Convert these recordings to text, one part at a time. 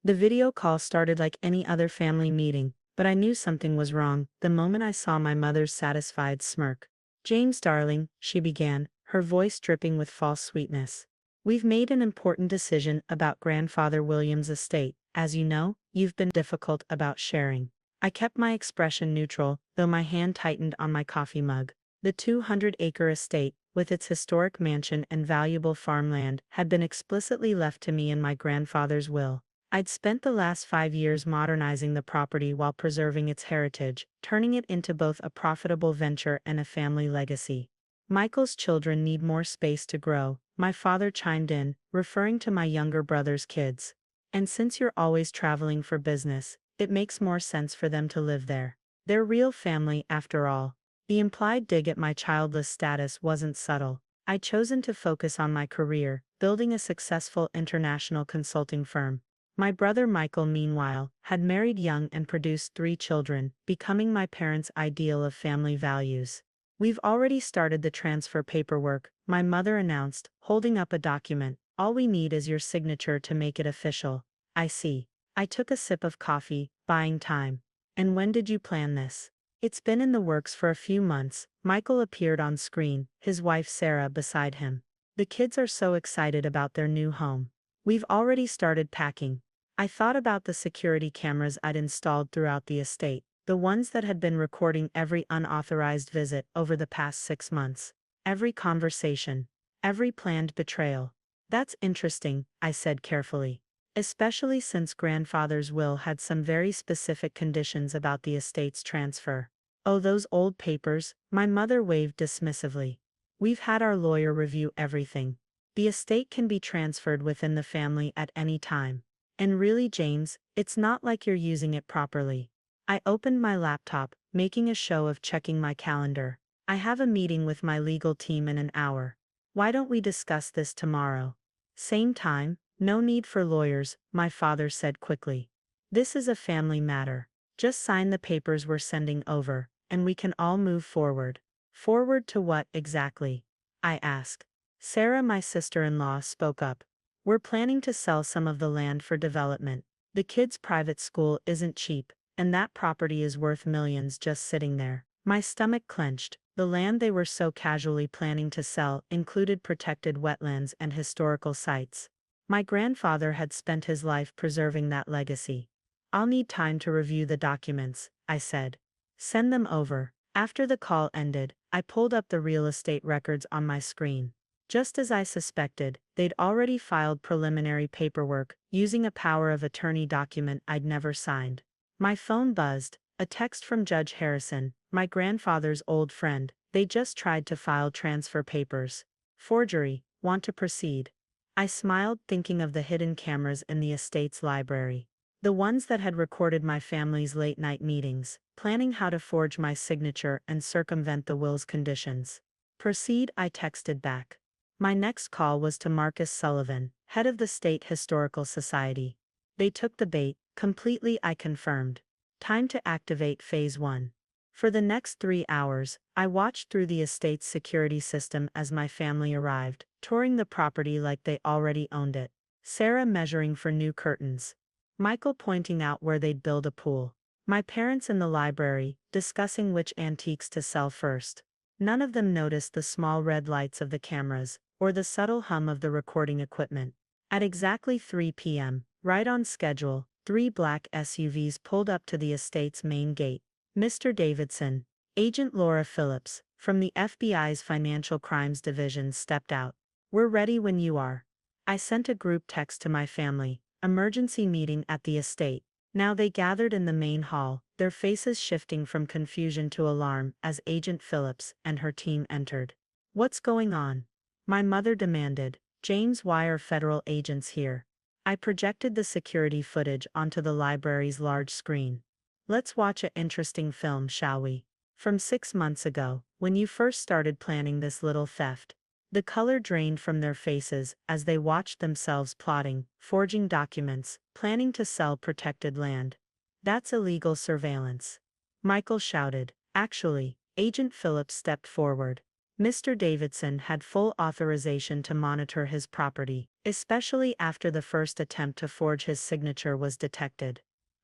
The video call started like any other family meeting, but I knew something was wrong the moment I saw my mother's satisfied smirk. James, darling, she began, her voice dripping with false sweetness. We've made an important decision about Grandfather William's estate. As you know, you've been difficult about sharing. I kept my expression neutral, though my hand tightened on my coffee mug. The 200-acre estate, with its historic mansion and valuable farmland, had been explicitly left to me in my grandfather's will. I'd spent the last 5 years modernizing the property while preserving its heritage, turning it into both a profitable venture and a family legacy. Michael's children need more space to grow, my father chimed in, referring to my younger brother's kids. And since you're always traveling for business, it makes more sense for them to live there. They're real family after all. The implied dig at my childless status wasn't subtle. I'd chosen to focus on my career, building a successful international consulting firm. My brother Michael, meanwhile, had married young and produced 3 children, becoming my parents' ideal of family values. We've already started the transfer paperwork, my mother announced, holding up a document. All we need is your signature to make it official. I see. I took a sip of coffee, buying time. And when did you plan this? It's been in the works for a few months. Michael appeared on screen, his wife Sarah beside him. The kids are so excited about their new home. We've already started packing. I thought about the security cameras I'd installed throughout the estate, the ones that had been recording every unauthorized visit over the past 6 months. Every conversation. Every planned betrayal. That's interesting, I said carefully. Especially since grandfather's will had some very specific conditions about the estate's transfer. Oh, those old papers, my mother waved dismissively. We've had our lawyer review everything. The estate can be transferred within the family at any time. And really, James, it's not like you're using it properly. I opened my laptop, making a show of checking my calendar. I have a meeting with my legal team in an hour. Why don't we discuss this tomorrow? Same time? No need for lawyers, my father said quickly. This is a family matter. Just sign the papers we're sending over, and we can all move forward. Forward to what exactly? I asked. Sarah, my sister-in-law, spoke up. We're planning to sell some of the land for development. The kids' private school isn't cheap, and that property is worth millions just sitting there. My stomach clenched. The land they were so casually planning to sell included protected wetlands and historical sites. My grandfather had spent his life preserving that legacy. I'll need time to review the documents, I said. Send them over. After the call ended, I pulled up the real estate records on my screen. Just as I suspected, they'd already filed preliminary paperwork, using a power of attorney document I'd never signed. My phone buzzed, a text from Judge Harrison, my grandfather's old friend. They just tried to file transfer papers. Forgery, want to proceed. I smiled, thinking of the hidden cameras in the estate's library. The ones that had recorded my family's late-night meetings, planning how to forge my signature and circumvent the will's conditions. Proceed, I texted back. My next call was to Marcus Sullivan, head of the State Historical Society. They took the bait, completely, I confirmed. Time to activate Phase 1. For the next 3 hours, I watched through the estate's security system as my family arrived, touring the property like they already owned it. Sarah measuring for new curtains. Michael pointing out where they'd build a pool. My parents in the library, discussing which antiques to sell first. None of them noticed the small red lights of the cameras, or the subtle hum of the recording equipment. At exactly 3 p.m., right on schedule, 3 black SUVs pulled up to the estate's main gate. Mr. Davidson, Agent Laura Phillips, from the FBI's Financial Crimes Division, stepped out. We're ready when you are. I sent a group text to my family, emergency meeting at the estate. Now they gathered in the main hall, their faces shifting from confusion to alarm as Agent Phillips and her team entered. What's going on? My mother demanded. James, why are federal agents here? I projected the security footage onto the library's large screen. Let's watch an interesting film, shall we? From 6 months ago, when you first started planning this little theft. The color drained from their faces as they watched themselves plotting, forging documents, planning to sell protected land. That's illegal surveillance. Michael shouted. Actually, Agent Phillips stepped forward. Mr. Davidson had full authorization to monitor his property, especially after the first attempt to forge his signature was detected.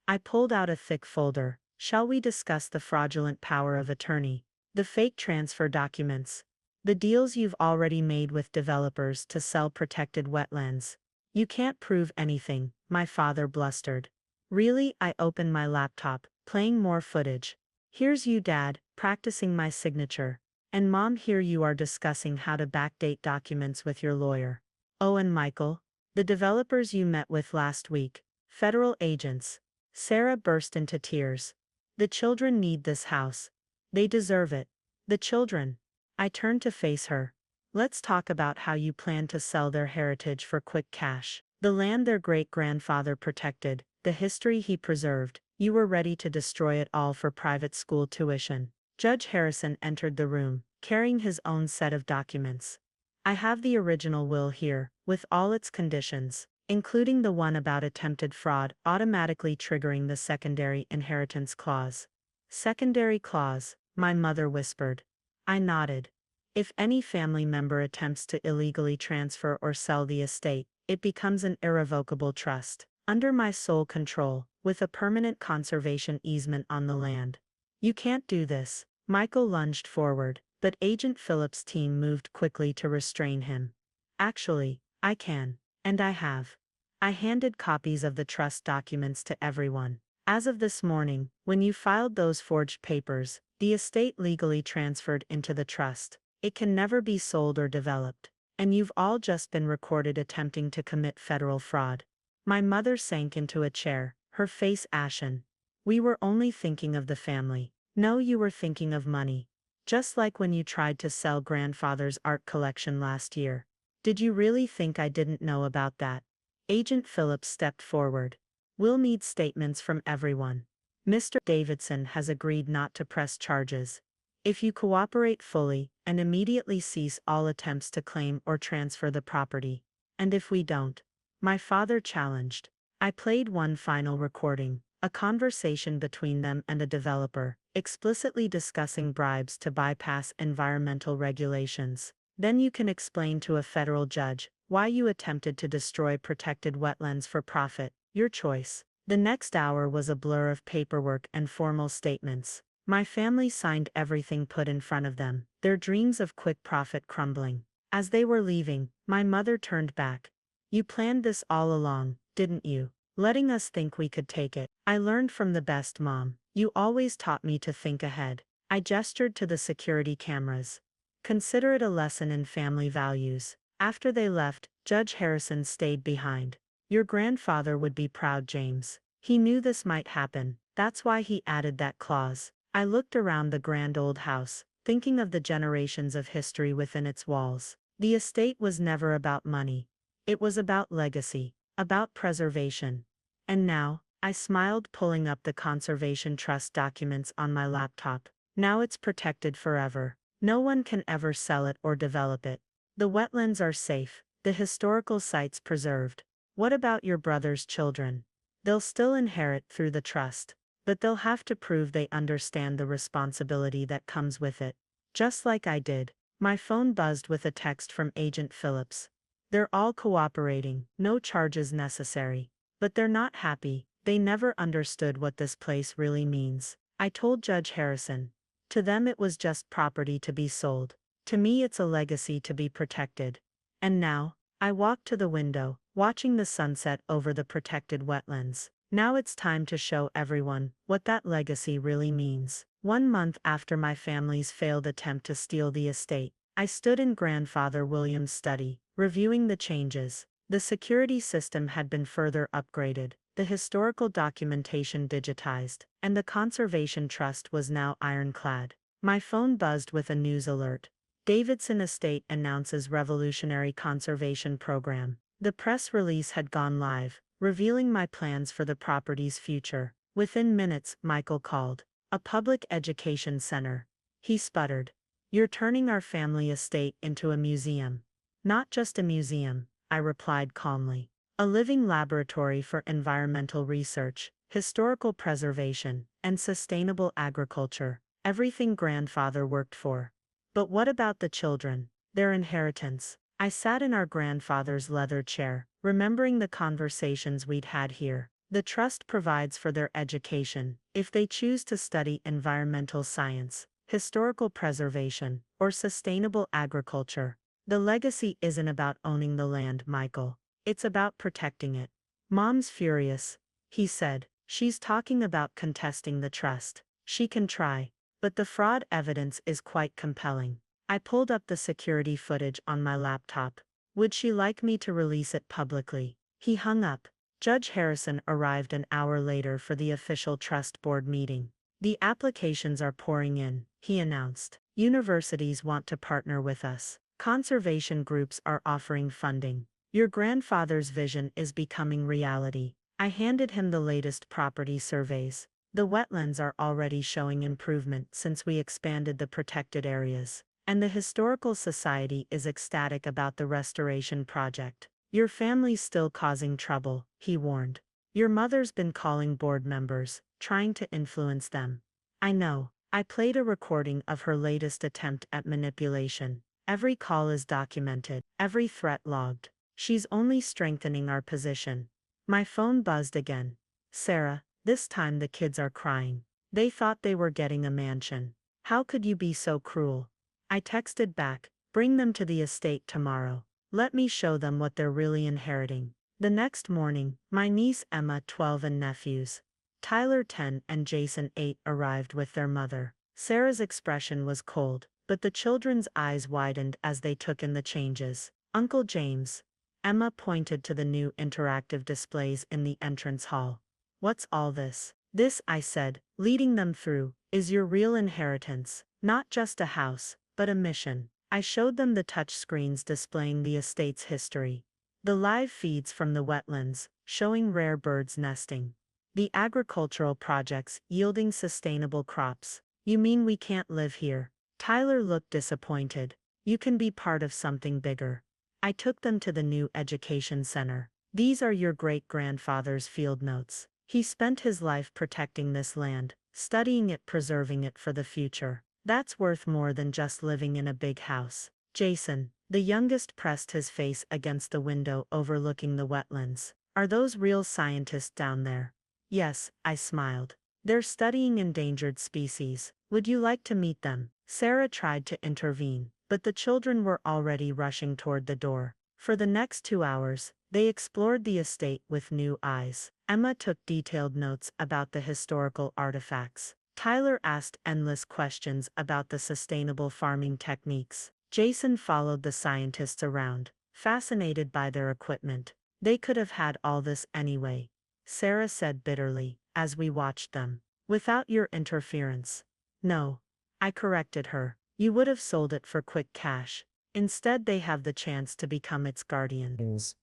I pulled out a thick folder. Shall we discuss the fraudulent power of attorney? The fake transfer documents. The deals you've already made with developers to sell protected wetlands. You can't prove anything, my father blustered. Really? I opened my laptop, playing more footage. Here's you, Dad, practicing my signature. And Mom, here you are discussing how to backdate documents with your lawyer. Oh, and Michael, the developers you met with last week, federal agents. Sarah burst into tears. The children need this house. They deserve it. The children. I turned to face her. Let's talk about how you plan to sell their heritage for quick cash. The land their great-grandfather protected, the history he preserved, you were ready to destroy it all for private school tuition. Judge Harrison entered the room, carrying his own set of documents. I have the original will here, with all its conditions, including the one about attempted fraud automatically triggering the secondary inheritance clause. Secondary clause, my mother whispered. I nodded. If any family member attempts to illegally transfer or sell the estate, it becomes an irrevocable trust, under my sole control, with a permanent conservation easement on the land. You can't do this. Michael lunged forward, but Agent Phillips' team moved quickly to restrain him. Actually, I can, and I have. I handed copies of the trust documents to everyone. As of this morning, when you filed those forged papers, the estate legally transferred into the trust. It can never be sold or developed. And you've all just been recorded attempting to commit federal fraud. My mother sank into a chair, her face ashen. We were only thinking of the family. No, you were thinking of money. Just like when you tried to sell grandfather's art collection last year. Did you really think I didn't know about that? Agent Phillips stepped forward. We'll need statements from everyone. Mr. Davidson has agreed not to press charges. If you cooperate fully, and immediately cease all attempts to claim or transfer the property. And if we don't? My father challenged. I played one final recording, a conversation between them and a developer, explicitly discussing bribes to bypass environmental regulations. Then you can explain to a federal judge why you attempted to destroy protected wetlands for profit, your choice. The next hour was a blur of paperwork and formal statements. My family signed everything put in front of them, their dreams of quick profit crumbling. As they were leaving, my mother turned back. You planned this all along, didn't you? Letting us think we could take it. I learned from the best, Mom. You always taught me to think ahead. I gestured to the security cameras. Consider it a lesson in family values. After they left, Judge Harrison stayed behind. Your grandfather would be proud, James. He knew this might happen. That's why he added that clause. I looked around the grand old house, thinking of the generations of history within its walls. The estate was never about money. It was about legacy, about preservation. And now, I smiled, pulling up the Conservation Trust documents on my laptop. Now it's protected forever. No one can ever sell it or develop it. The wetlands are safe, the historical sites preserved. What about your brother's children? They'll still inherit through the trust. But they'll have to prove they understand the responsibility that comes with it. Just like I did. My phone buzzed with a text from Agent Phillips. They're all cooperating, no charges necessary. But they're not happy. They never understood what this place really means. I told Judge Harrison. To them it was just property to be sold. To me it's a legacy to be protected. And now, I walked to the window, watching the sunset over the protected wetlands. Now it's time to show everyone what that legacy really means. 1 month after my family's failed attempt to steal the estate, I stood in Grandfather William's study, reviewing the changes. The security system had been further upgraded, the historical documentation digitized, and the Conservation Trust was now ironclad. My phone buzzed with a news alert. Davidson Estate announces revolutionary conservation program. The press release had gone live, revealing my plans for the property's future. Within minutes, Michael called. A public education center. He sputtered. You're turning our family estate into a museum. Not just a museum, I replied calmly. A living laboratory for environmental research, historical preservation, and sustainable agriculture. Everything grandfather worked for. But what about the children? Their inheritance? I sat in our grandfather's leather chair, remembering the conversations we'd had here. The trust provides for their education, if they choose to study environmental science, historical preservation, or sustainable agriculture. The legacy isn't about owning the land, Michael. It's about protecting it. Mom's furious, he said. She's talking about contesting the trust. She can try, but the fraud evidence is quite compelling. I pulled up the security footage on my laptop. Would she like me to release it publicly? He hung up. Judge Harrison arrived an hour later for the official trust board meeting. The applications are pouring in, he announced. Universities want to partner with us. Conservation groups are offering funding. Your grandfather's vision is becoming reality. I handed him the latest property surveys. The wetlands are already showing improvement since we expanded the protected areas. And the Historical Society is ecstatic about the restoration project. Your family's still causing trouble, he warned. Your mother's been calling board members, trying to influence them. I know. I played a recording of her latest attempt at manipulation. Every call is documented, every threat logged. She's only strengthening our position. My phone buzzed again. Sarah, this time the kids are crying. They thought they were getting a mansion. How could you be so cruel? I texted back, bring them to the estate tomorrow. Let me show them what they're really inheriting. The next morning, my niece Emma, 12, and nephews, Tyler, 10, and Jason, 8, arrived with their mother. Sarah's expression was cold, but the children's eyes widened as they took in the changes. Uncle James. Emma pointed to the new interactive displays in the entrance hall. What's all this? This, I said, leading them through, is your real inheritance. Not just a house, but a mission. I showed them the touch screens displaying the estate's history. The live feeds from the wetlands, showing rare birds nesting. The agricultural projects yielding sustainable crops. You mean we can't live here? Tyler looked disappointed. You can be part of something bigger. I took them to the new education center. These are your great-grandfather's field notes. He spent his life protecting this land, studying it, preserving it for the future. That's worth more than just living in a big house. Jason, the youngest, pressed his face against the window overlooking the wetlands. Are those real scientists down there? Yes, I smiled. They're studying endangered species. Would you like to meet them? Sarah tried to intervene, but the children were already rushing toward the door. For the next 2 hours, they explored the estate with new eyes. Emma took detailed notes about the historical artifacts. Tyler asked endless questions about the sustainable farming techniques. Jason followed the scientists around, fascinated by their equipment. They could have had all this anyway, Sarah said bitterly, as we watched them. Without your interference. No. I corrected her. You would have sold it for quick cash. Instead, they have the chance to become its guardians.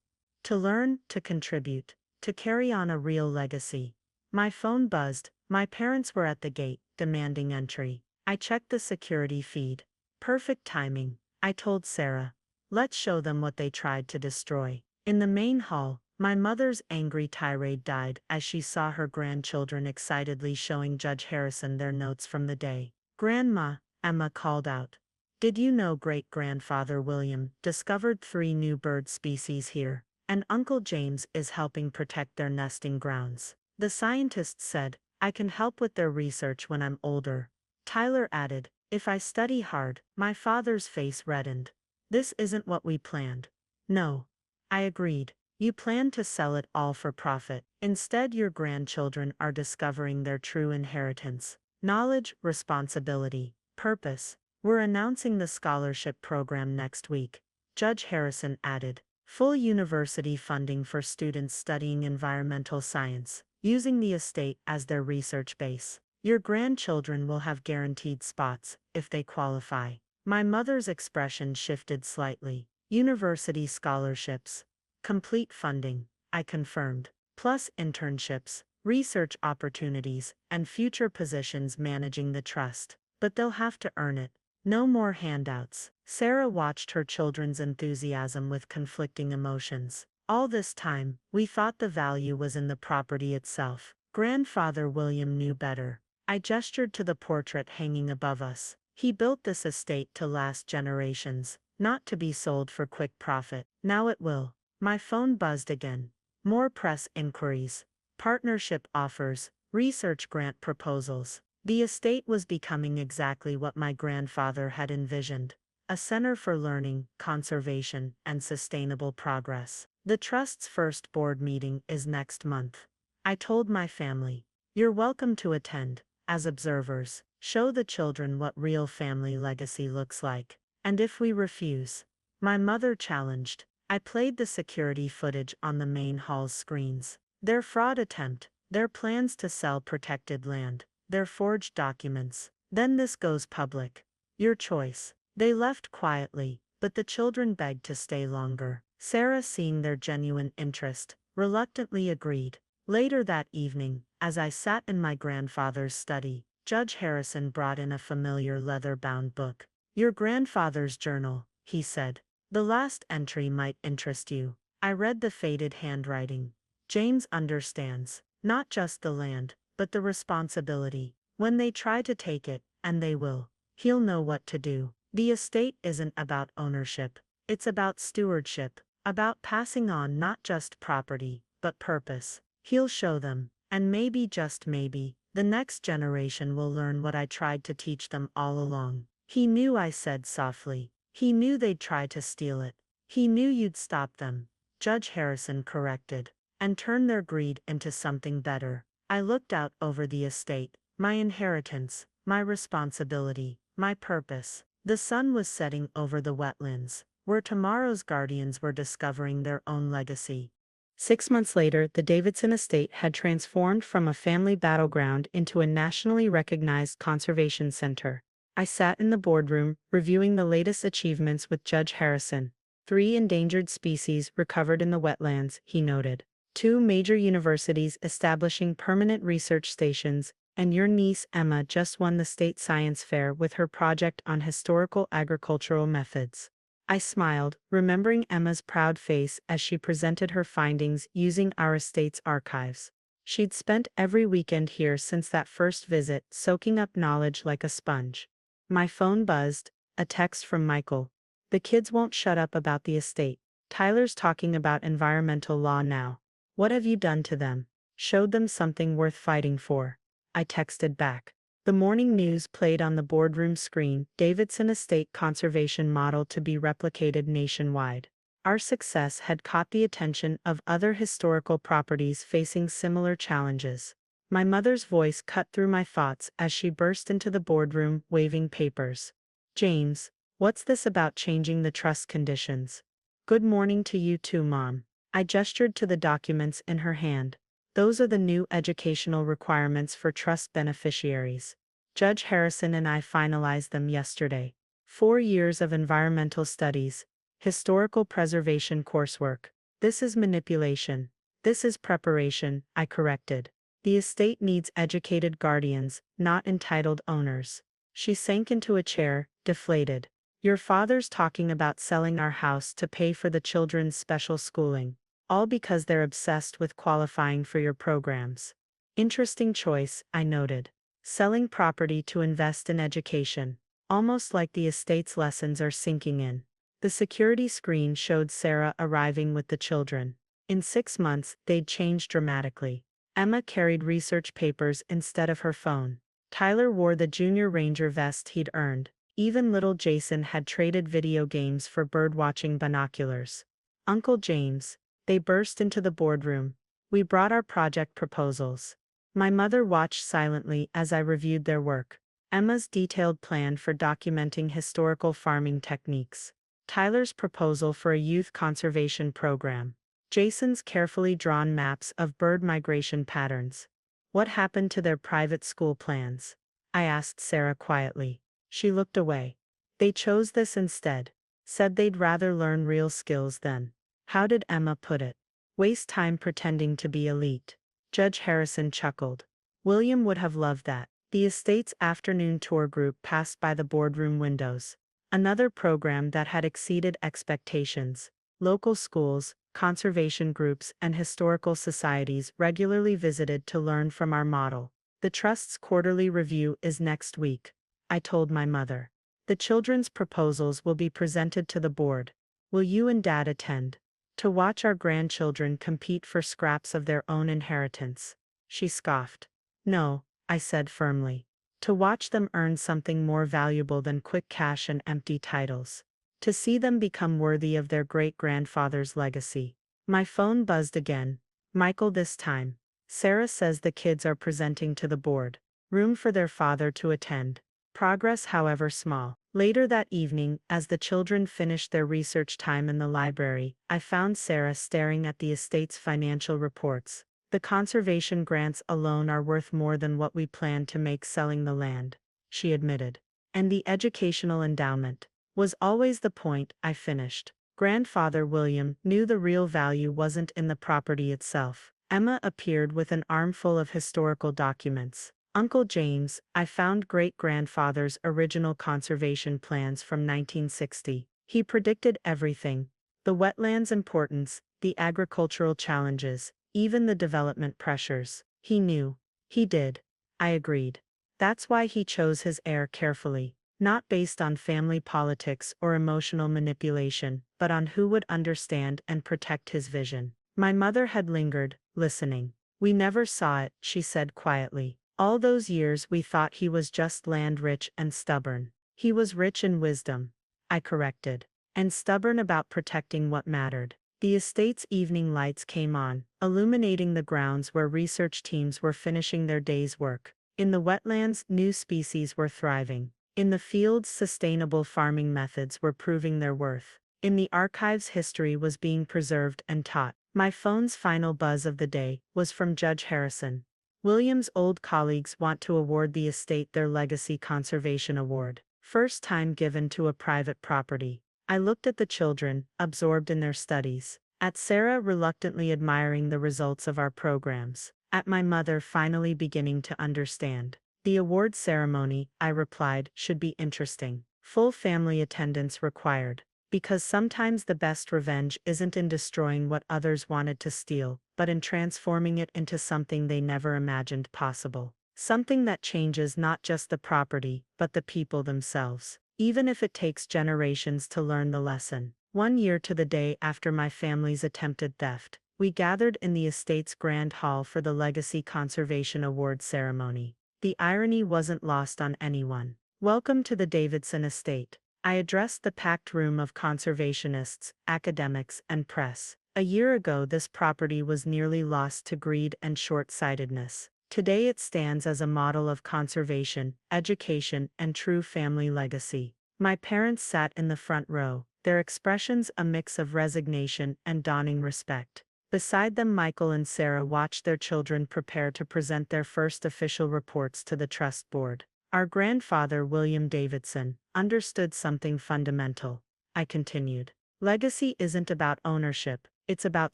To learn, to contribute, to carry on a real legacy. My phone buzzed. My parents were at the gate, demanding entry. I checked the security feed. Perfect timing, I told Sarah. Let's show them what they tried to destroy. In the main hall, my mother's angry tirade died as she saw her grandchildren excitedly showing Judge Harrison their notes from the day. Grandma, Emma called out. Did you know great-grandfather William discovered 3 new bird species here, and Uncle James is helping protect their nesting grounds? The scientists said, I can help with their research when I'm older. Tyler added, if I study hard. My father's face reddened. This isn't what we planned. No. I agreed. You plan to sell it all for profit. Instead, your grandchildren are discovering their true inheritance. Knowledge, responsibility, purpose. We're announcing the scholarship program next week. Judge Harrison added, full university funding for students studying environmental science, using the estate as their research base. Your grandchildren will have guaranteed spots, if they qualify. My mother's expression shifted slightly. University scholarships. Complete funding, I confirmed. Plus internships, research opportunities, and future positions managing the trust. But they'll have to earn it. No more handouts. Sarah watched her children's enthusiasm with conflicting emotions. All this time, we thought the value was in the property itself. Grandfather William knew better. I gestured to the portrait hanging above us. He built this estate to last generations, not to be sold for quick profit. Now it will. My phone buzzed again. More press inquiries, partnership offers, research grant proposals. The estate was becoming exactly what my grandfather had envisioned. A center for learning, conservation, and sustainable progress. The trust's first board meeting is next month. I told my family. You're welcome to attend, as observers, show the children what real family legacy looks like. And if we refuse? My mother challenged. I played the security footage on the main hall's screens. Their fraud attempt, their plans to sell protected land, their forged documents. Then this goes public. Your choice. They left quietly, but the children begged to stay longer. Sarah, seeing their genuine interest, reluctantly agreed. Later that evening, as I sat in my grandfather's study, Judge Harrison brought in a familiar leather-bound book. Your grandfather's journal, he said. The last entry might interest you. I read the faded handwriting. James understands, not just the land, but the responsibility. When they try to take it, and they will, he'll know what to do. The estate isn't about ownership. It's about stewardship, about passing on not just property, but purpose. He'll show them, and maybe, just maybe, the next generation will learn what I tried to teach them all along. He knew, I said softly. He knew they'd try to steal it. He knew you'd stop them, Judge Harrison corrected, and turn their greed into something better. I looked out over the estate, my inheritance, my responsibility, my purpose. The sun was setting over the wetlands, where tomorrow's guardians were discovering their own legacy. 6 months later, the Davidson estate had transformed from a family battleground into a nationally recognized conservation center. I sat in the boardroom, reviewing the latest achievements with Judge Harrison. 3 endangered species recovered in the wetlands, he noted. 2 major universities establishing permanent research stations, and your niece Emma just won the state science fair with her project on historical agricultural methods. I smiled, remembering Emma's proud face as she presented her findings using our estate's archives. She'd spent every weekend here since that first visit, soaking up knowledge like a sponge. My phone buzzed, a text from Michael. The kids won't shut up about the estate. Tyler's talking about environmental law now. What have you done to them? Showed them something worth fighting for. I texted back. The morning news played on the boardroom screen, Davidson Estate Conservation Model to be replicated nationwide. Our success had caught the attention of other historical properties facing similar challenges. My mother's voice cut through my thoughts as she burst into the boardroom, waving papers. James, what's this about changing the trust conditions? Good morning to you too, Mom. I gestured to the documents in her hand. Those are the new educational requirements for trust beneficiaries. Judge Harrison and I finalized them yesterday. 4 years of environmental studies, historical preservation coursework. This is manipulation. This is preparation, I corrected. The estate needs educated guardians, not entitled owners. She sank into a chair, deflated. Your father's talking about selling our house to pay for the children's special schooling. All because they're obsessed with qualifying for your programs. Interesting choice, I noted. Selling property to invest in education. Almost like the estate's lessons are sinking in. The security screen showed Sarah arriving with the children. In 6 months, they'd changed dramatically. Emma carried research papers instead of her phone. Tyler wore the Junior Ranger vest he'd earned. Even little Jason had traded video games for birdwatching binoculars. Uncle James. They burst into the boardroom. We brought our project proposals. My mother watched silently as I reviewed their work. Emma's detailed plan for documenting historical farming techniques. Tyler's proposal for a youth conservation program. Jason's carefully drawn maps of bird migration patterns. What happened to their private school plans? I asked Sarah quietly. She looked away. They chose this instead. Said they'd rather learn real skills than. How did Emma put it? Waste time pretending to be elite. Judge Harrison chuckled. William would have loved that. The estate's afternoon tour group passed by the boardroom windows. Another program that had exceeded expectations. Local schools, conservation groups, and historical societies regularly visited to learn from our model. The Trust's quarterly review is next week. I told my mother. The children's proposals will be presented to the board. Will you and Dad attend? To watch our grandchildren compete for scraps of their own inheritance. She scoffed. No, I said firmly. To watch them earn something more valuable than quick cash and empty titles. To see them become worthy of their great-grandfather's legacy. My phone buzzed again. Michael this time. Sarah says the kids are presenting to the board. Room for their father to attend. Progress however small. Later that evening, as the children finished their research time in the library, I found Sarah staring at the estate's financial reports. The conservation grants alone are worth more than what we plan to make selling the land, she admitted. And the educational endowment was always the point, I finished. Grandfather William knew the real value wasn't in the property itself. Emma appeared with an armful of historical documents. Uncle James, I found great-grandfather's original conservation plans from 1960. He predicted everything. The wetlands' importance, the agricultural challenges, even the development pressures. He knew. He did. I agreed. That's why he chose his heir carefully, not based on family politics or emotional manipulation, but on who would understand and protect his vision. My mother had lingered, listening. We never saw it, she said quietly. All those years we thought he was just land-rich and stubborn. He was rich in wisdom, I corrected, and stubborn about protecting what mattered. The estate's evening lights came on, illuminating the grounds where research teams were finishing their day's work. In the wetlands, new species were thriving. In the fields, sustainable farming methods were proving their worth. In the archives, history was being preserved and taught. My phone's final buzz of the day was from Judge Harrison. William's old colleagues want to award the estate their Legacy Conservation Award. First time given to a private property. I looked at the children, absorbed in their studies. At Sarah, reluctantly admiring the results of our programs. At my mother, finally beginning to understand. The award ceremony, I replied, should be interesting. Full family attendance required. Because sometimes the best revenge isn't in destroying what others wanted to steal, but in transforming it into something they never imagined possible. Something that changes not just the property, but the people themselves. Even if it takes generations to learn the lesson. 1 year to the day after my family's attempted theft, we gathered in the estate's grand hall for the Legacy Conservation Award ceremony. The irony wasn't lost on anyone. Welcome to the Davidson estate. I addressed the packed room of conservationists, academics, and press. A year ago, this property was nearly lost to greed and short-sightedness. Today it stands as a model of conservation, education, and true family legacy. My parents sat in the front row, their expressions a mix of resignation and dawning respect. Beside them, Michael and Sarah watched their children prepare to present their first official reports to the trust board. Our grandfather, William Davidson, understood something fundamental. I continued. Legacy isn't about ownership, it's about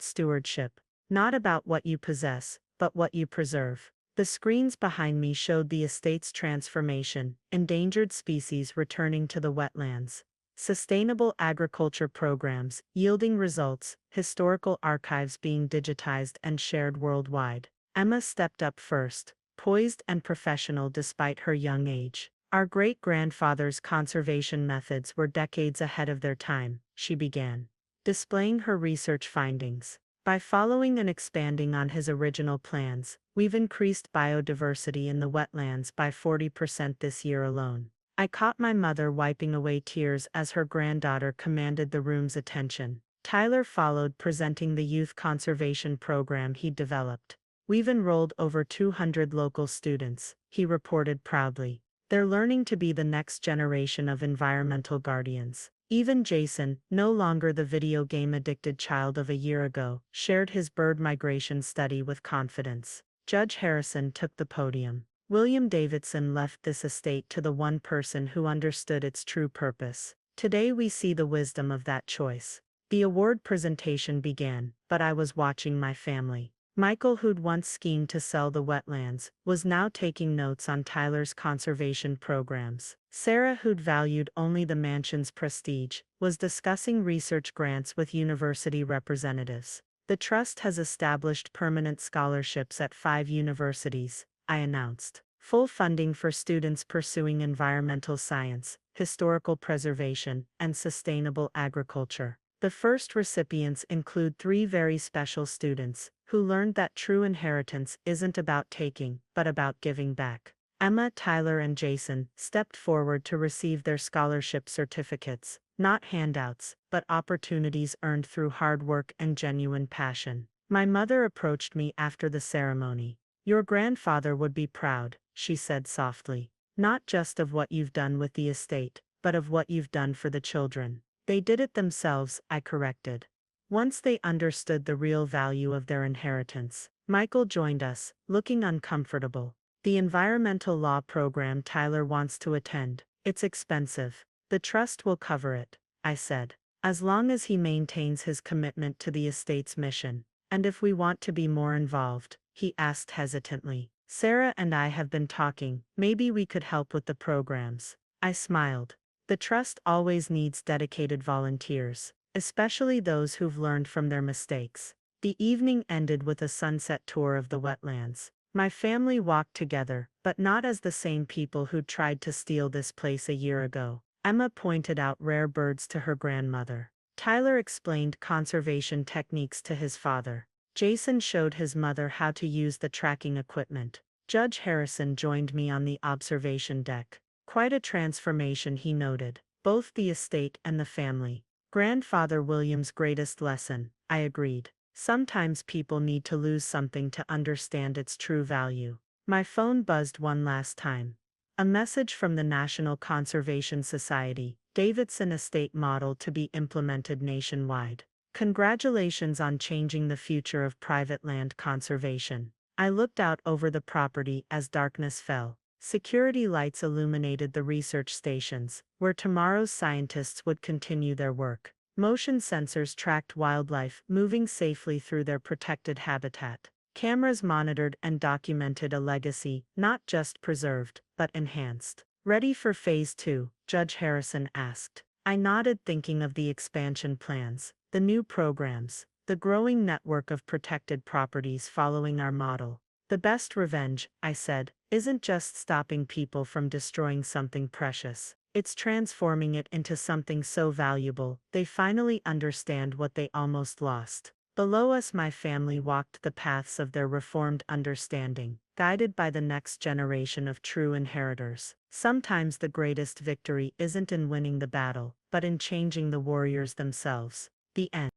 stewardship. Not about what you possess, but what you preserve. The screens behind me showed the estate's transformation, endangered species returning to the wetlands, sustainable agriculture programs yielding results, historical archives being digitized and shared worldwide. Emma stepped up first, poised and professional despite her young age. Our great-grandfather's conservation methods were decades ahead of their time, she began, displaying her research findings. By following and expanding on his original plans, we've increased biodiversity in the wetlands by 40% this year alone. I caught my mother wiping away tears as her granddaughter commanded the room's attention. Tyler followed, presenting the youth conservation program he'd developed. We've enrolled over 200 local students, he reported proudly. They're learning to be the next generation of environmental guardians. Even Jason, no longer the video game addicted child of a year ago, shared his bird migration study with confidence. Judge Harrison took the podium. William Davidson left this estate to the one person who understood its true purpose. Today we see the wisdom of that choice. The award presentation began, but I was watching my family. Michael, who'd once schemed to sell the wetlands, was now taking notes on Tyler's conservation programs. Sarah, who'd valued only the mansion's prestige, was discussing research grants with university representatives. The trust has established permanent scholarships at 5 universities, I announced. full funding for students pursuing environmental science, historical preservation, and sustainable agriculture. The first recipients include 3 very special students who learned that true inheritance isn't about taking, but about giving back. Emma, Tyler, and Jason stepped forward to receive their scholarship certificates, not handouts, but opportunities earned through hard work and genuine passion. My mother approached me after the ceremony. "Your grandfather would be proud," she said softly. "Not just of what you've done with the estate, but of what you've done for the children." "They did it themselves," I corrected. "Once they understood the real value of their inheritance." Michael joined us, looking uncomfortable. "The environmental law program Tyler wants to attend. It's expensive. The trust will cover it," I said. "As long as he maintains his commitment to the estate's mission." "And if we want to be more involved?" he asked hesitantly. "Sarah and I have been talking. Maybe we could help with the programs." I smiled. The trust always needs dedicated volunteers, especially those who've learned from their mistakes. The evening ended with a sunset tour of the wetlands. My family walked together, but not as the same people who'd tried to steal this place a year ago. Emma pointed out rare birds to her grandmother. Tyler explained conservation techniques to his father. Jason showed his mother how to use the tracking equipment. Judge Harrison joined me on the observation deck. "Quite a transformation," he noted. "Both the estate and the family." "Grandfather William's greatest lesson," I agreed. "Sometimes people need to lose something to understand its true value." My phone buzzed one last time. A message from the National Conservation Society, Davidson Estate model to be implemented nationwide. "Congratulations on changing the future of private land conservation." I looked out over the property as darkness fell. Security lights illuminated the research stations, where tomorrow's scientists would continue their work. Motion sensors tracked wildlife moving safely through their protected habitat. Cameras monitored and documented a legacy not just preserved, but enhanced. "Ready for Phase 2? Judge Harrison asked. I nodded, thinking of the expansion plans, the new programs, the growing network of protected properties following our model. "The best revenge," I said, "isn't just stopping people from destroying something precious. It's transforming it into something so valuable they finally understand what they almost lost." Below us, my family walked the paths of their reformed understanding, guided by the next generation of true inheritors. Sometimes the greatest victory isn't in winning the battle, but in changing the warriors themselves. The end.